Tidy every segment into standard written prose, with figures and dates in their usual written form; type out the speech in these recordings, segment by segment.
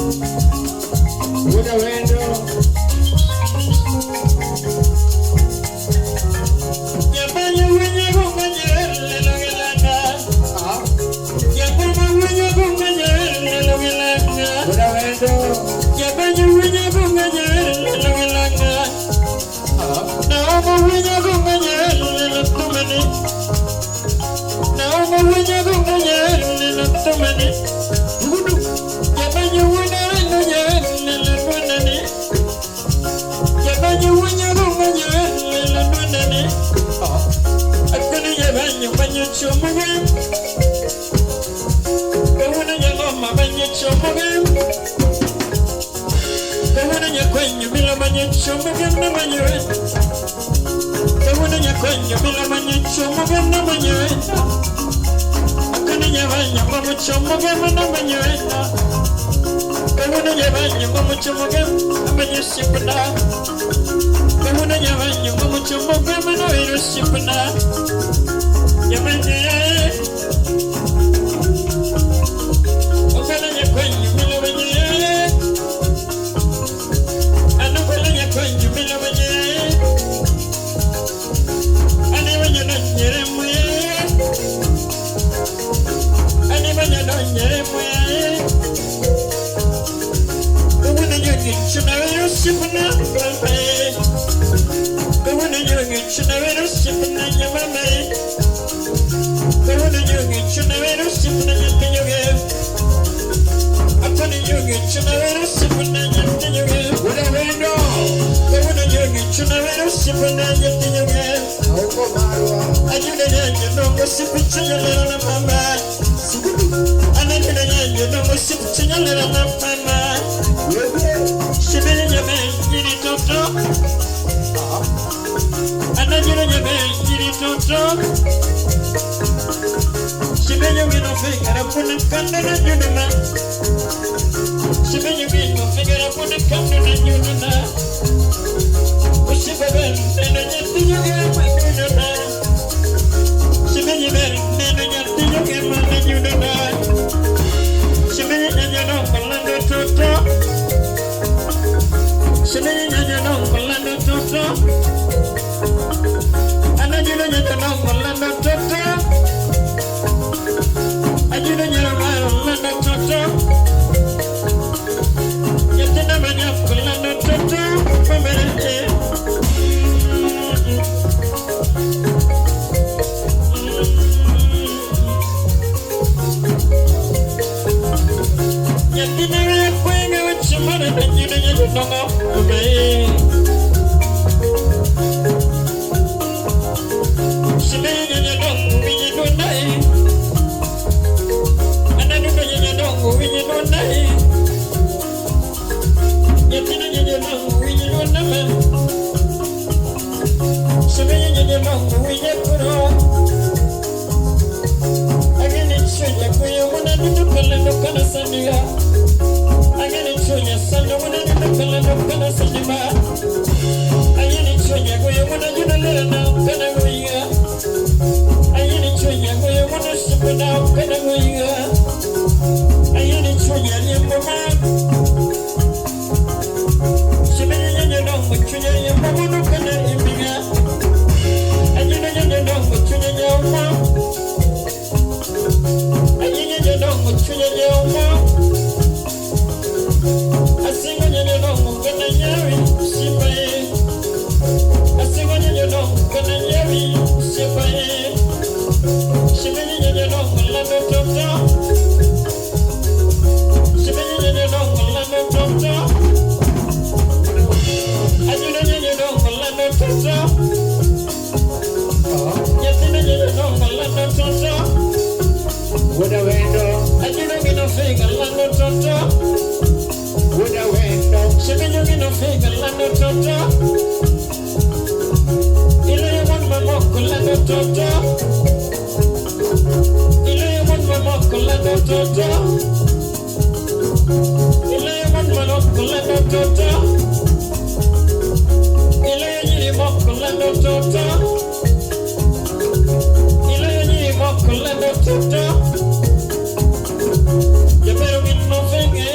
Una wendo. Nyabanya wenye gunganyele logelanga. Nyabanya wenye gunganyele logelanga. Una wendo. Nyabanya wenye gunganyele logelanga. Naoma wenye gunganyele lotumani. Naoma wenye gunganyele lotumani. Nyabanya wenye gunganyele lotumani. Nyabanya wenye gunganyele lotumani. Akuni nyabanya banyo chomuge. Kawuna nyagoma banyo chomuge. Kawuna nyakwenyu bila banyo chomuge na banyo. Kawuna nyakwenyu bila banyo chomuge na banyo. Akuni nyabanya banyo chomuge na banyo. Kawuna nyabanya banyo chomuge na banyo sipna. Kawuna nyabanya banyo chomuge na banyo sipna. Nyabanya okana nyakwenyu bila banyo. Anukala nyakwenyu bila banyo. Ane banyo nanyere mwe. Ane banyo nanyere mwe. Kawuna nyongi chuna wero sipna mame. Kawuna nyongi chuna wero sipna nyamame. Kawuna nyongi chuna wero sipna nyamame. Akoni nyongi chuna wero sipna nyamame. Una wendo. Kawuna nyongi chuna wero sipna nyamame. Auko marwa. Ajuna nyanyo nongo sipi chanyalera na mama. Anajuna nyanyo nongo sipi chanyalera na mama. Shibiri nyame nyiri toto. Anajuna nyame nyiri toto. Shibiri nyame no figara puna kanda na nyununa. Shibiri nyame no figara puna kanda na nyununa. Ushibabel neno nyati nyuge nyununa. Shibiri nyame neno nyati nyuge nyununa. Shibiri nyame no kalando toto. Shibiri nyame no kalando toto. Anajuna nyame no kalando toto. Ajuna nyame no kalando toto. Yatina manya kalando toto. Pamere. Yatina manya kwenga wachimara na nyuna nyana nongo. Pamere. Shibiri nyana nongo winyi nonai. Ananuka nyana nongo winyi nonai. Yatina nyana nongo winyi nonai. Shibiri nyana nongo winyi kuro. Agani chunya kuya wana nukala nukala saniga. Agani chunya sanu wana nukala nukala saniga. Agani chunya kuya wana nukala nukala kuya. Agani chunya kuya wana shibana nukala kuya. Agani chunya nyambama. Shibiri nyanya nongo chunya nyambama nukala imbiga. Agani nyanya nongo chunya nyambama. Agani nyanya nongo chunya nyambama. Asingo nyanya nongo kana nyawi shibae. Asingo nyanya nongo kana nyawi shibae. Shibiri nyanya nongo lando toto. Shibiri nyanya nongo lando toto. Ajuna nyanya nongo lando toto. Yatina nyanya nongo lando toto. Una wendo. Ajuna ngino figa lando toto. Una wendo. Shibiri ngino figa lando toto. Ile yawan mamoko lando toto. Ile yawan mamoko lando toto. Ile yawan mamoko lando toto. Ile yiri moko lando toto. Ile yiri moko lando toto. Ya pero mi no fenge.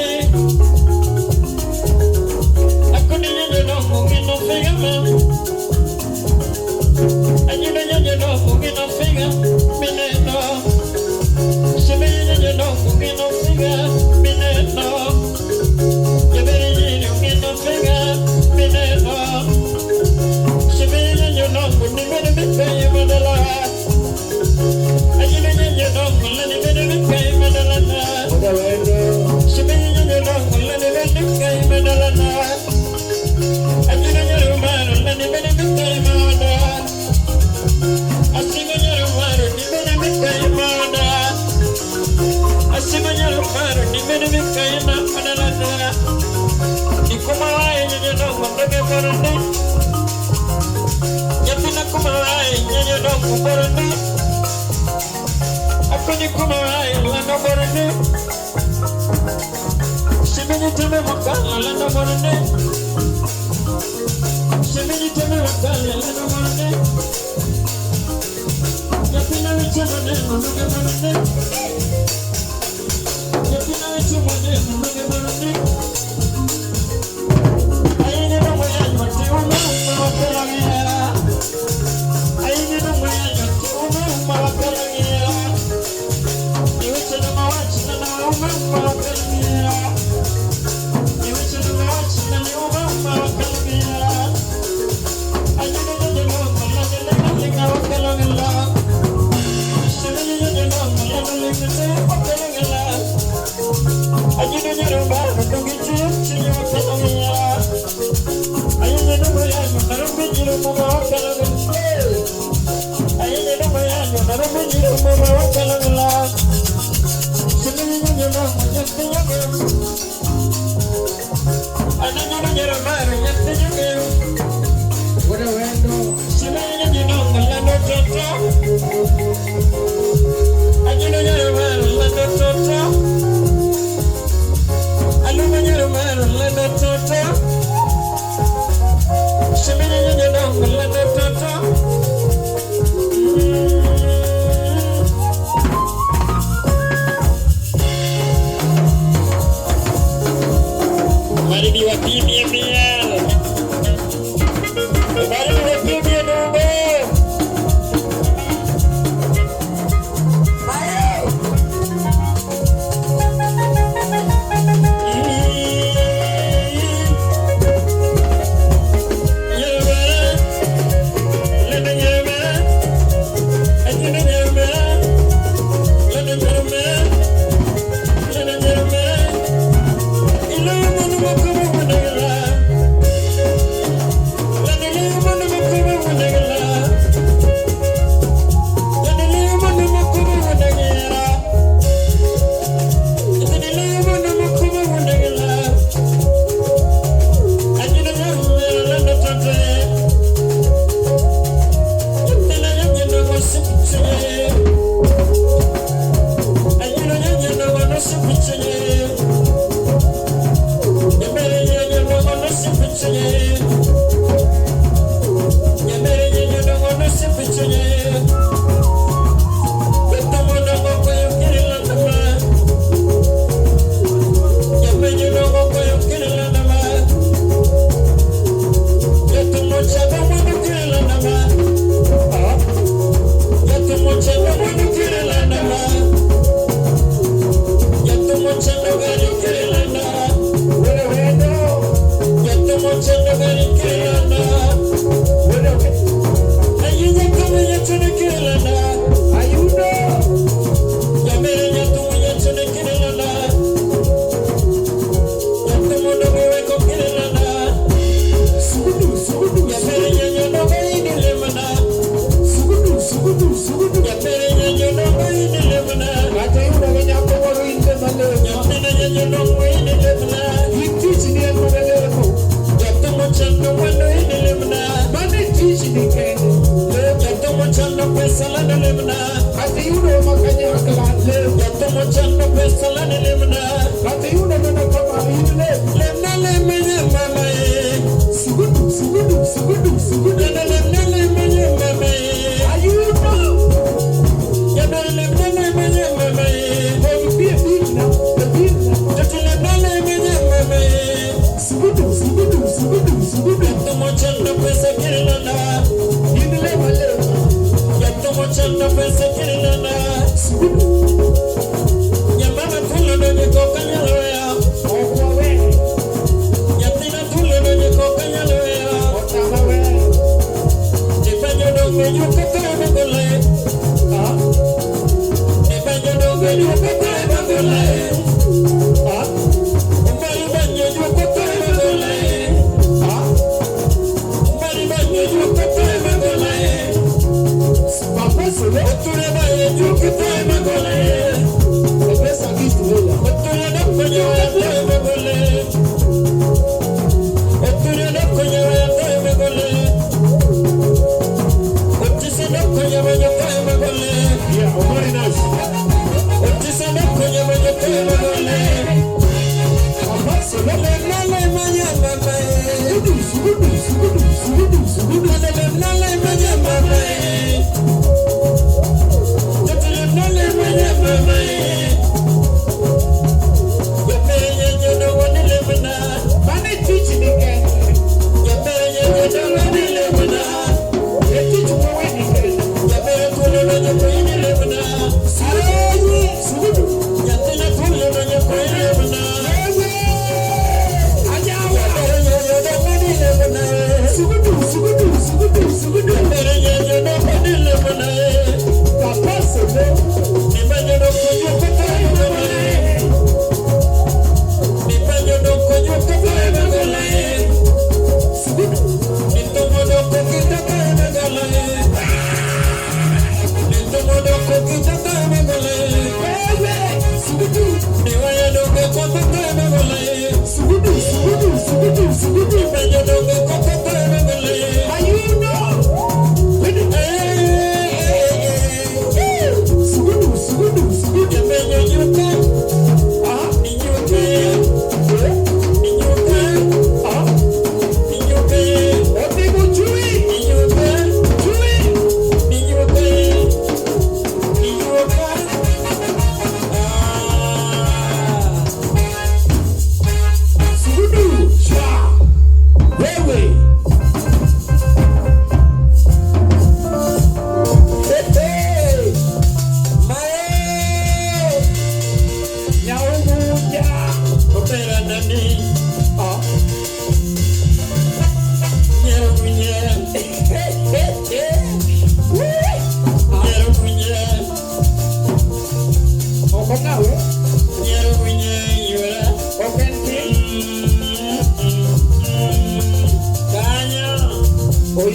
When you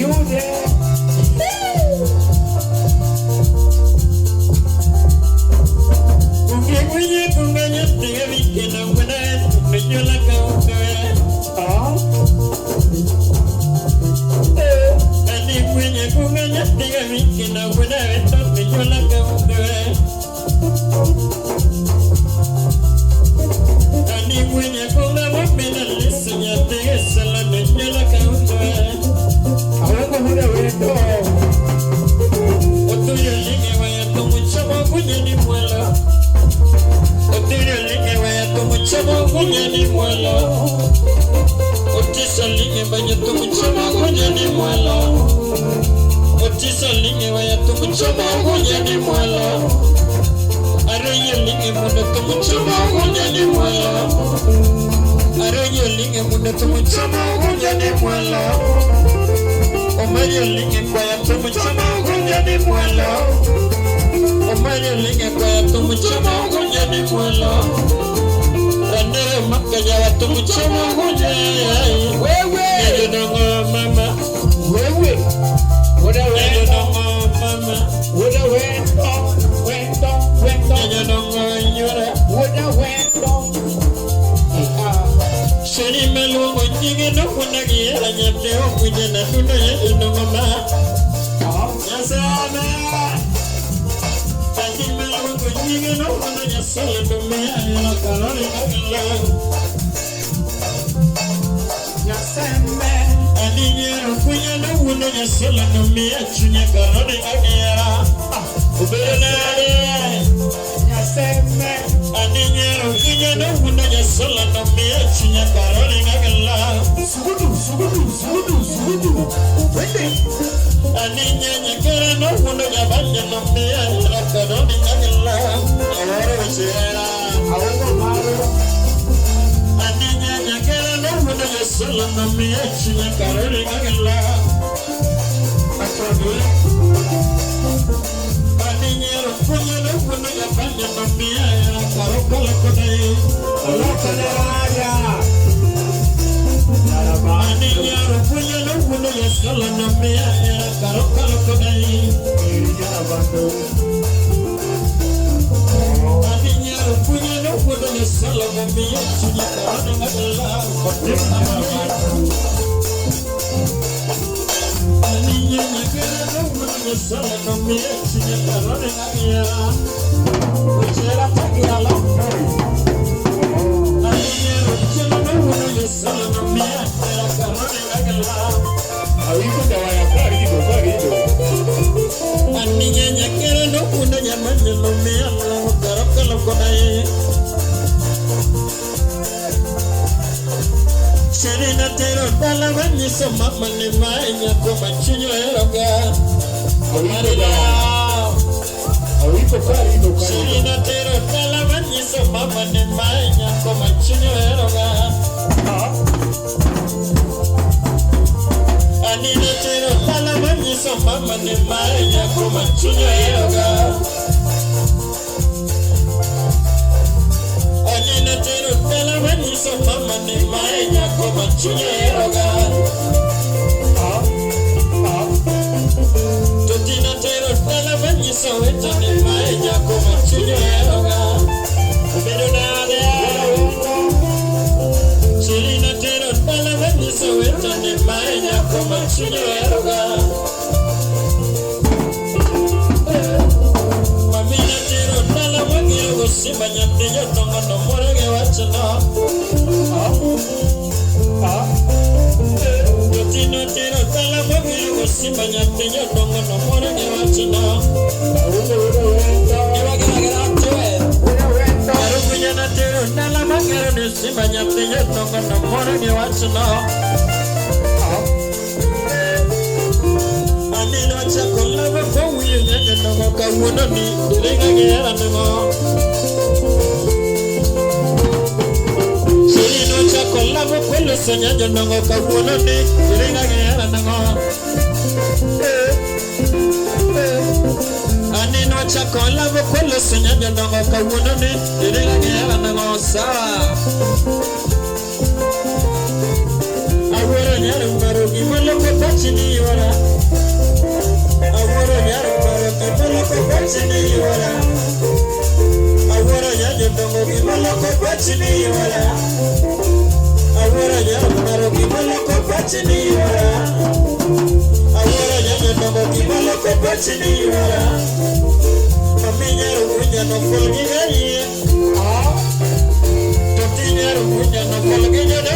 you there? bachini wala. Awara yaru maro kibala ko bachini wala. Awara yaru dongo kibala ko bachini wala. Awara yaru maro kibala ko bachini wala. Awara yaru dongo kibala ko bachini wala. Mami yaru kunya no folgi gari. Toti yaru kunya no folgi gari.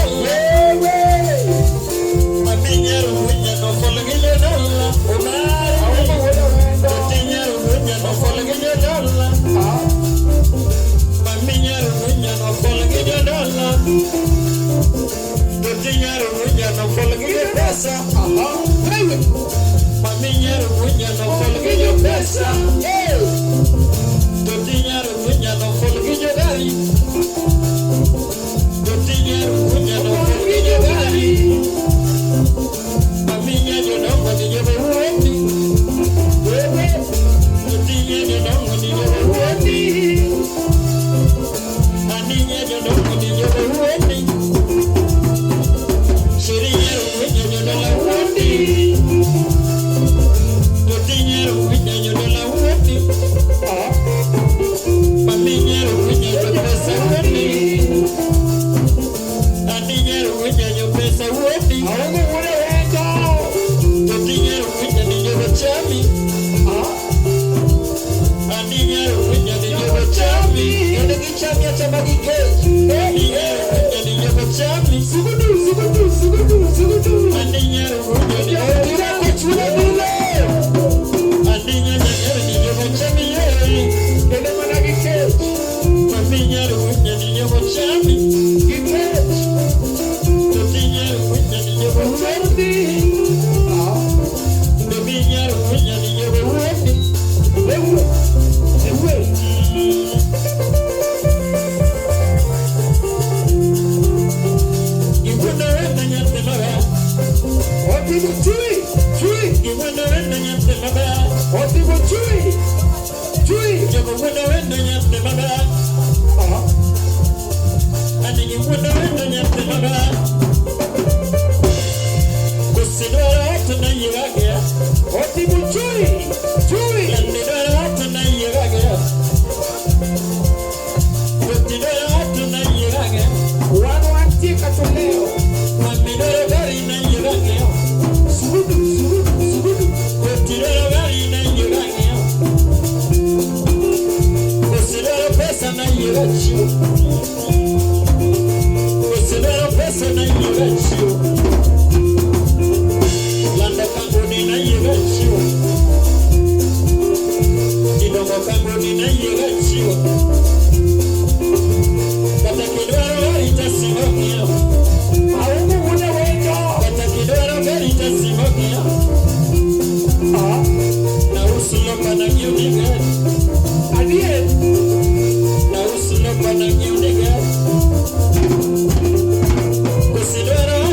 Considera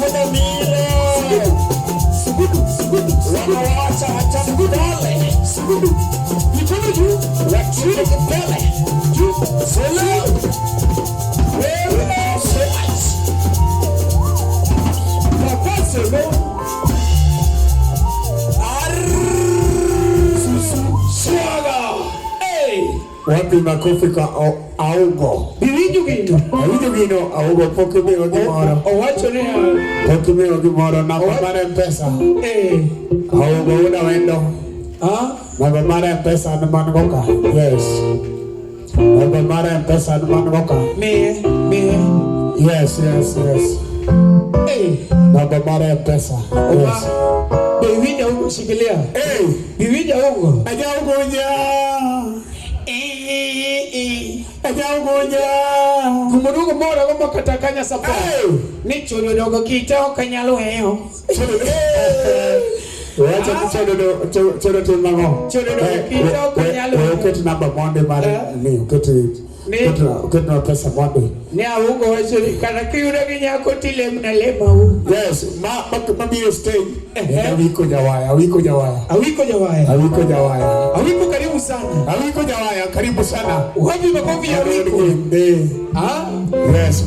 kuna milo. Wanawaacha hata mdole. Mikono juu. Wachini kipele. Juu. Solo. Wewe so much. Papa solo. Wapi makofi kwa augo? Biwinjo gino augo poke miyo gimoro. Owacho ni poke miyo gimoro namba mar mpesa. Augo una wendo. Namba mar mpesa ni man goka. Yes. Namba mar mpesa ni man goka. Me. Yes. Namba mar mpesa. Yes. Biwinjo augo shikilia. Biwinjo augo. Aja augo Ajaungoja kumudugo mora kama katakanya sapa ni chodo dogo kita okanyalo heyo wacha chodo tumango chodo dogo kita okanyalo uketi namba monde mare ni uketi na pesa monde ni augo wacho kana kiyudo ginyako tilem na lema u yes ma bio stage awiko jawaya awiko karibu sana awiko jawaya karibu sana wapi makofi ya wiko yes